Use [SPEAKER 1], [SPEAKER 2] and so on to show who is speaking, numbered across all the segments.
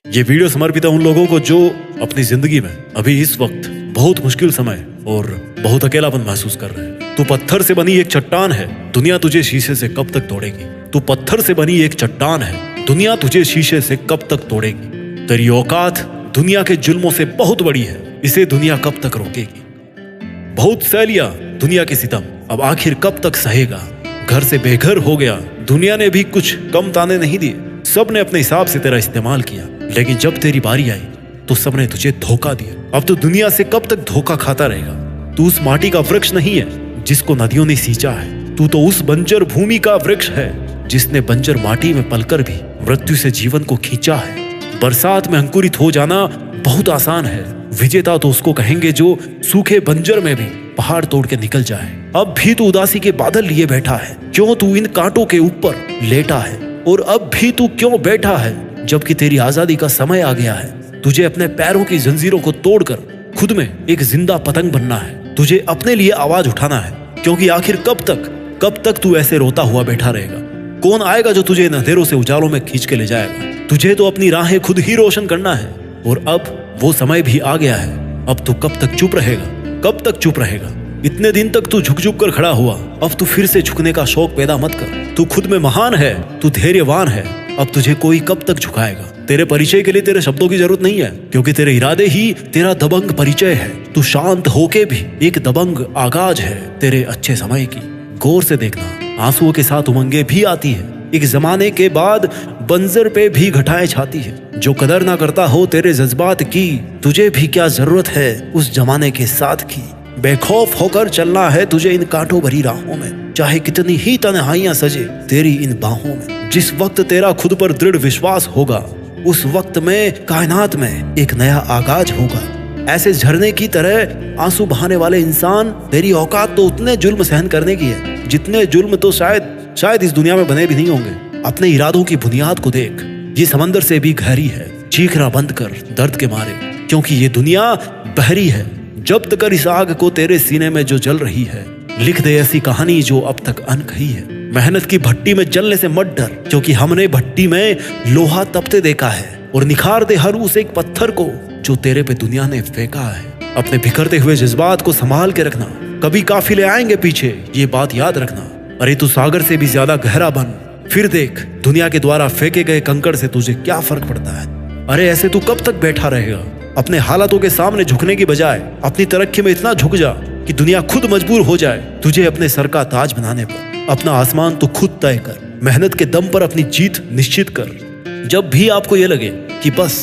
[SPEAKER 1] ये वीडियो समर्पित है उन लोगों को जो अपनी जिंदगी में अभी इस वक्त बहुत मुश्किल समय और बहुत अकेलापन महसूस कर रहे हैं। तू पत्थर से बनी एक चट्टान है, दुनिया तुझे शीशे से कब तक तोड़ेगी। तू पत्थर से बनी एक चट्टान है, दुनिया तुझे शीशे से कब तक तोड़ेगी। तेरी औकात दुनिया के जुल्मों से बहुत बड़ी है, इसे दुनिया कब तक रोकेगी। बहुत सह लिया दुनिया के सितम, अब आखिर कब तक सहेगा। घर से बेघर हो गया, दुनिया ने भी कुछ कम ताने नहीं दिए। सब ने अपने हिसाब से तेरा इस्तेमाल किया, लेकिन जब तेरी बारी आई तो सबने तुझे धोखा दिया। अब तो दुनिया से कब तक धोखा खाता रहेगा। तू उस माटी का वृक्ष नहीं है जिसको नदियों ने सींचा है, तू तो उस बंजर भूमि का वृक्ष है जिसने बंजर माटी में पलकर भी मृत्यु से जीवन को खींचा है। बरसात में अंकुरित हो जाना बहुत आसान है, विजेता तो उसको कहेंगे जो सूखे बंजर में भी पहाड़ तोड़ के निकल जाए। अब भी तू उदासी के बादल लिए बैठा है, क्यों तू इन कांटों के ऊपर लेटा है। और अब भी तू क्यों बैठा है जबकि तेरी आजादी का समय आ गया है। तुझे अपने पैरों की जंजीरों को तोड़कर खुद में एक जिंदा पतंग बनना है। तुझे अपने लिए आवाज उठाना है, क्योंकि आखिर कब तक तू ऐसे रोता हुआ बैठा रहेगा। कौन आएगा जो तुझे इन अंधेरों से उजालों में खींच के ले जाएगा। तुझे तो अपनी राहें खुद ही रोशन करना है, और अब वो समय भी आ गया है। अब तू कब तक चुप रहेगा, कब तक चुप रहेगा। इतने दिन तक तू झुक झुक कर खड़ा हुआ, अब तू फिर से झुकने का शौक पैदा मत कर। तू खुद में महान है, तू धैर्यवान है, अब तुझे कोई कब तक झुकाएगा। तेरे परिचय के लिए तेरे शब्दों की जरूरत नहीं है, क्योंकि तेरे इरादे ही तेरा दबंग परिचय है। तू शांत होके भी एक दबंग आगाज है तेरे अच्छे समय की। गौर से देखना, आंसुओं के साथ उमंगे भी आती है। एक जमाने के बाद बंजर पे भी घटाएं छाती है। जो कदर ना करता हो तेरे जज्बात की, तुझे भी क्या जरूरत है उस जमाने के साथ की। बेखौफ होकर चलना है तुझे इन कांटों भरी राहों में, चाहे कितनी ही तन्हाइयां सजे तेरी इन बाहों में। जिस वक्त तेरा खुद पर दृढ़ विश्वास होगा, उस वक्त में कायनात में एक नया आगाज होगा। ऐसे झरने की तरह आंसू बहाने वाले इंसान, तेरी औकात तो उतने जुल्म सहन करने की है जितने जुल्म तो शायद इस दुनिया में बने भी नहीं होंगे। अपने इरादों की बुनियाद को देख, ये समंदर से भी गहरी है। चीखना बंद कर दर्द के मारे, क्योंकि ये दुनिया बहरी है। जब्त कर इस आग को तेरे सीने में जो जल रही है, लिख दे ऐसी कहानी जो अब तक अनकही है। मेहनत की भट्टी में जलने से मत डर, क्योंकि हमने भट्टी में लोहा तपते देखा है। और निखार दे हर उस एक पत्थर को जो तेरे पे दुनिया ने फेंका है। अपने बिखरते हुए जज्बात को संभाल के रखना, कभी काफिले आएंगे पीछे, ये बात याद रखना। अरे तू सागर से भी ज्यादा गहरा बन, फिर देख दुनिया के द्वारा फेंके गए कंकड़ से तुझे क्या फर्क पड़ता है। अरे ऐसे तू कब तक बैठा रहेगा। अपने हालातों के सामने झुकने की बजाय अपनी तरक्की में इतना झुक जा कि दुनिया खुद मजबूर हो जाए तुझे अपने सर का ताज बनाने पर। अपना आसमान तो खुद तय कर, मेहनत के दम पर अपनी जीत निश्चित कर। जब भी आपको यह लगे कि बस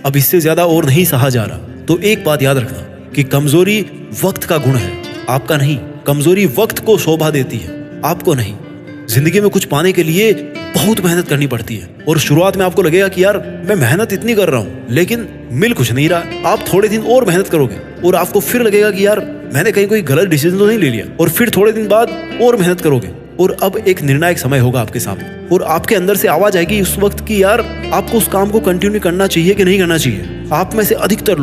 [SPEAKER 1] अब इससे ज्यादा और नहीं सहा जा रहा, तो एक बात याद रखना कि कमजोरी वक्त का गुण है, आपका नहीं। कमजोरी वक्त को शोभा देती है, आपको नहीं। जिंदगी में कुछ पाने के लिए बहुत मेहनत करनी पड़ती है, और शुरुआत में आपको लगेगा कि यार मैं मेहनत इतनी कर रहा हूँ लेकिन मिल कुछ नहीं रहा। आप थोड़े दिन और मेहनत करोगे और आपको फिर लगेगा कि यार मैंने कहीं कोई गलत डिसीजन तो नहीं ले लिया। और फिर थोड़े दिन बाद और मेहनत करोगे, और अब एक निर्णायक समय होगा आपके सामने, और आपके अंदर से आवाज आएगी उस वक्त की यार आपको उस काम को कंटिन्यू करना चाहिए कि नहीं करना चाहिए। आप में से अधिकतर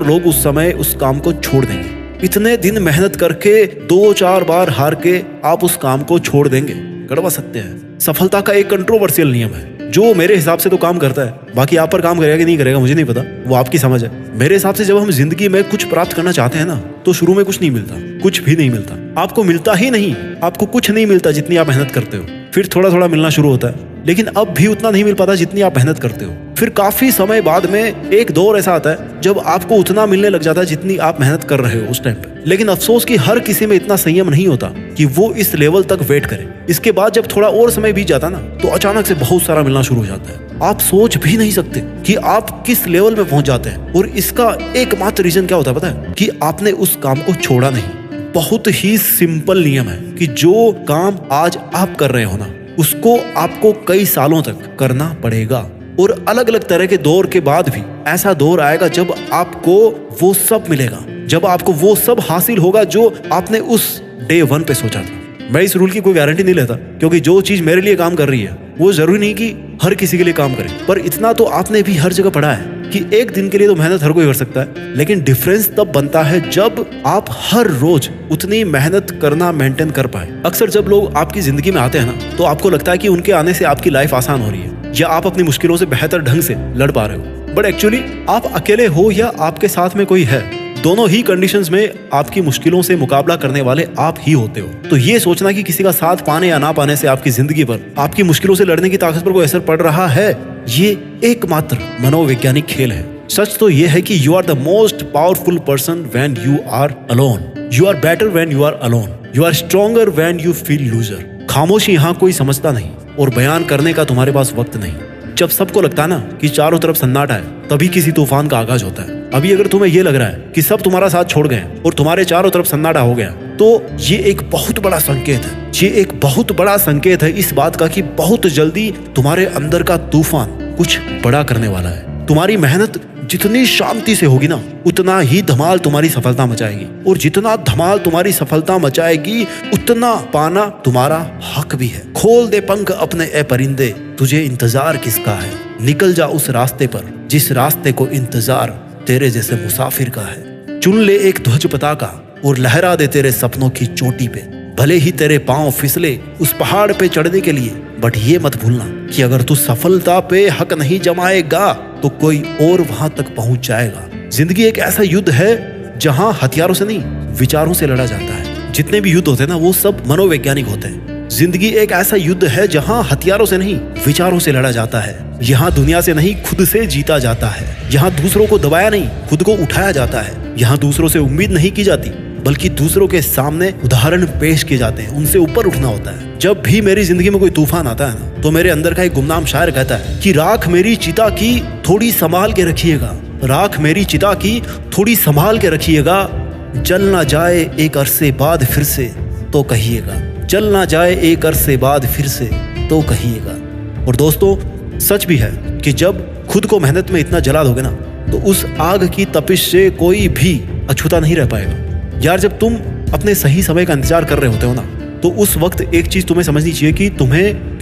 [SPEAKER 1] लोग उस समय उस काम को छोड़ देंगे। इतने दिन मेहनत करके 2-4 बार हार के आप उस काम को छोड़ देंगे। कड़वा सत्य है। सफलता का एक कंट्रोवर्शियल नियम है जो मेरे हिसाब से तो काम करता है, बाकी आप पर काम करेगा कि नहीं करेगा मुझे नहीं पता, वो आपकी समझ है। मेरे हिसाब से जब हम जिंदगी में कुछ प्राप्त करना चाहते हैं ना, तो शुरू में कुछ नहीं मिलता, कुछ भी नहीं मिलता। आपको मिलता ही नहीं, आपको कुछ नहीं मिलता जितनी आप मेहनत करते हो। फिर थोड़ा थोड़ा मिलना शुरू होता है, लेकिन अब भी उतना नहीं मिल पाता जितनी आप मेहनत करते हो। फिर काफी समय बाद में एक दौर ऐसा आता है जब आपको उतना मिलने लग जाता है जितनी आप मेहनत कर रहे हो उस टाइम पे। लेकिन अफसोस कि हर किसी में इतना संयम नहीं होता कि वो इस लेवल तक वेट करे। इसके बाद जब थोड़ा और समय बीत जाता ना, तो अचानक से बहुत सारा मिलना शुरू हो जाता है। आप सोच भी नहीं सकते कि आप किस लेवल में पहुंच जाते हैं। और इसका एकमात्र रीजन क्या होता है पता है? कि आपने उस काम को छोड़ा नहीं। बहुत ही सिंपल नियम है कि जो काम आज आप कर रहे हो ना, उसको आपको कई सालों तक करना पड़ेगा। और अलग अलग तरह के दौर के बाद भी ऐसा दौर आएगा जब आपको वो सब मिलेगा, जब आपको वो सब हासिल होगा जो आपने उस डे 1 पे सोचा था। मैं इस रूल की कोई गारंटी नहीं लेता, क्योंकि जो चीज मेरे लिए काम कर रही है वो जरूरी नहीं कि हर किसी के लिए काम करे। पर इतना तो आपने भी हर जगह पढ़ा है कि एक दिन के लिए तो मेहनत हर कोई कर सकता है, लेकिन डिफरेंस तब बनता है जब आप हर रोज उतनी मेहनत करना मेंटेन कर पाए। अक्सर जब लोग आपकी जिंदगी में आते हैं ना, तो आपको लगता है कि उनके आने से आपकी लाइफ आसान हो रही है, या आप अपनी मुश्किलों से बेहतर ढंग से लड़ पा रहे हो। बट एक्चुअली आप अकेले हो या आपके साथ में कोई है, दोनों ही कंडीशंस में आपकी मुश्किलों से मुकाबला करने वाले आप ही होते हो। तो ये सोचना कि किसी का साथ पाने या ना पाने से आपकी जिंदगी पर, आपकी मुश्किलों से लड़ने की ताकत पर कोई असर पड़ रहा है, ये एकमात्र मनोवैज्ञानिक खेल है। सच तो ये है कि you are the most powerful person when you are alone, you are better when you are alone, you are stronger when you feel loser. खामोशी यहाँ कोई समझता नहीं और बयान करने का तुम्हारे पास वक्त नहीं। जब सबको लगता है ना कि चारों तरफ सन्नाटा है, तभी किसी तूफान का आगाज होता है। अभी अगर तुम्हें ये लग रहा है कि सब तुम्हारा साथ छोड़ गए और तुम्हारे चारों तरफ सन्नाटा हो गया, तो ये एक बहुत बड़ा संकेत है। ये एक बहुत बड़ा संकेत है इस बात का कि बहुत जल्दी तुम्हारे अंदर का तूफान कुछ बड़ा करने वाला है। तुम्हारी मेहनत जितनी शांति से होगी ना, उतना ही धमाल तुम्हारी सफलता मचाएगी, और जितना धमाल तुम्हारी सफलता मचाएगी, उतना पाना तुम्हारा हक भी है। खोल दे पंख अपने ए परिंदे, तुझे इंतजार किसका है। निकल जा उस रास्ते पर जिस रास्ते को इंतजार तेरे जैसे मुसाफिर का है। चुन ले एक ध्वज पताका और लहरा दे तेरे सपनों की चोटी पे। भले ही तेरे पांव फिसले उस पहाड़ पे चढ़ने के लिए, बट ये मत भूलना कि अगर तू सफलता पे हक नहीं जमाएगा तो कोई और वहां तक पहुंच जाएगा। जिंदगी एक ऐसा युद्ध है जहां हथियारों से नहीं, विचारों से लड़ा जाता है। जितने भी युद्ध होते हैं ना, वो सब मनोवैज्ञानिक होते हैं। जिंदगी एक ऐसा युद्ध है जहां हथियारों से नहीं, विचारों से लड़ा जाता है। यहाँ दुनिया से नहीं, खुद से जीता जाता है। यहाँ दूसरों को दबाया नहीं, खुद को उठाया जाता है। यहाँ दूसरों से उम्मीद नहीं की जाती, बल्कि दूसरों के सामने उदाहरण पेश किए जाते हैं। उनसे ऊपर उठना होता है। जब भी मेरी जिंदगी में कोई तूफान आता है ना, तो मेरे अंदर का एक गुमनाम शायर कहता है कि राख मेरी चिता की थोड़ी संभाल के रखिएगा, राख मेरी चिता की थोड़ी संभाल के रखिएगा। जल ना जाए एक अरसे बाद फिर से तो कहिएगा, जल ना जाए एक अरसे बाद फिर से तो कहिएगा। और दोस्तों, सच भी है कि जब खुद को मेहनत में इतना जला दोगे ना, तो उस आग की तपिश से कोई भी अछूता नहीं रह पाएगा। यार, जब तुम अपने सही समय का इंतजार कर रहे होते हो ना, तो उस वक्त एक चीज तुम्हें समझनी चाहिए कि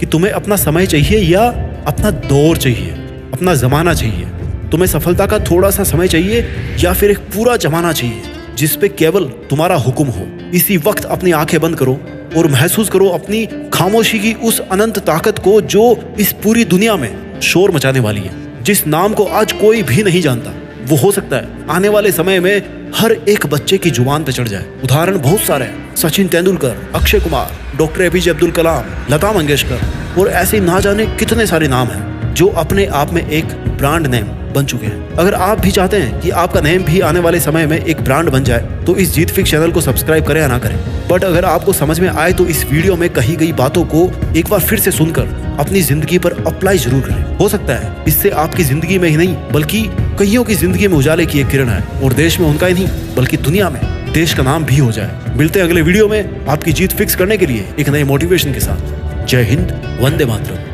[SPEAKER 1] तुम्हें अपना समय चाहिए या अपना दौर चाहिए, अपना जमाना चाहिए। तुम्हें सफलता का थोड़ा सा समय चाहिए या फिर एक पूरा जमाना चाहिए जिस पे केवल तुम्हारा हुक्म हो। इसी वक्त अपनी आंखें बंद करो और महसूस करो अपनी खामोशी की उस अनंत ताकत को जो इस पूरी दुनिया में शोर मचाने वाली है। जिस नाम को आज कोई भी नहीं जानता, वो हो सकता है आने वाले समय में हर एक बच्चे की जुबान पे चढ़ जाए। उदाहरण बहुत सारे हैं, सचिन तेंदुलकर, अक्षय कुमार, डॉक्टर एपीजे अब्दुल कलाम, लता मंगेशकर और ऐसे ना जाने कितने सारे नाम हैं जो अपने आप में एक ब्रांड नेम बन चुके हैं। अगर आप भी चाहते हैं कि आपका नेम भी आने वाले समय में एक ब्रांड बन जाए, तो इस जीत फिक्स चैनल को सब्सक्राइब करें या ना करें। बट अगर आपको समझ में आए तो इस वीडियो में कही गई बातों को एक बार फिर से सुनकर अपनी जिंदगी पर अप्लाई जरूर करें। हो सकता है इससे आपकी जिंदगी में ही नहीं, बल्कि कईयों की जिंदगी में उजाले की एक किरण है, और देश में उनका ही नहीं बल्कि दुनिया में देश का नाम भी हो जाए। मिलते हैं अगले वीडियो में आपकी जीत फिक्स करने के लिए एक नए मोटिवेशन के साथ। जय हिंद, वंदे मातरम।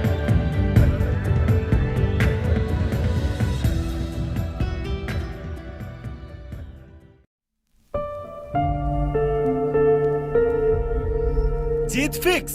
[SPEAKER 1] जीत फिक्स।